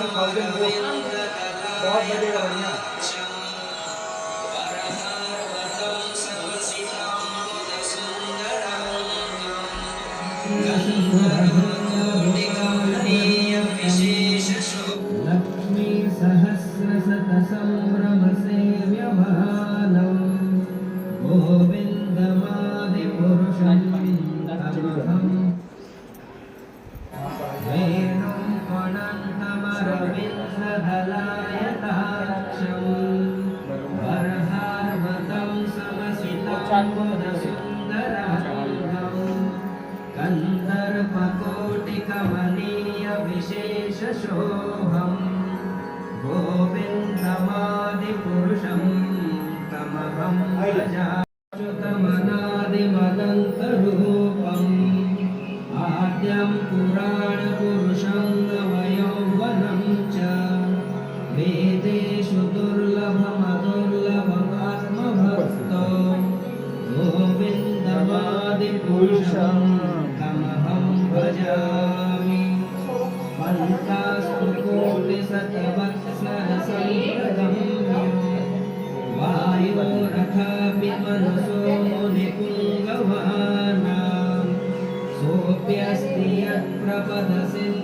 बहुत बढ़िया बढ़िया। लक्ष्मी सहस्रशतसंभ्रम सेव्यमानं गोविन्दमादिपुरुषं तमहं वेणुं अनन्तमरविन्ददलायताक्षं वरहार्वतं समसिताम्बुधसुन्दराङ्गं कन्दर्पकोटिकमनीयविशेषशोभम् गोविन्दमादिपुरुषं तमहं भजाच्युतमनादिमदन्तरूपम् आद्यं पुराणपुरुषं नवयौवनं च वेदेषु दुर्लभमदुर्लभमात्मभक्तो गोविन्दमादिपुरुषं तमहं भजामि पन्तास्तुकोटिशतवत्सरसम्प्रगम्यो वायोरथापि मनसो मुनिपुङ्गवानां सोऽप्यस्ति यत्प्रपदसिन्धुसंज्ञितम्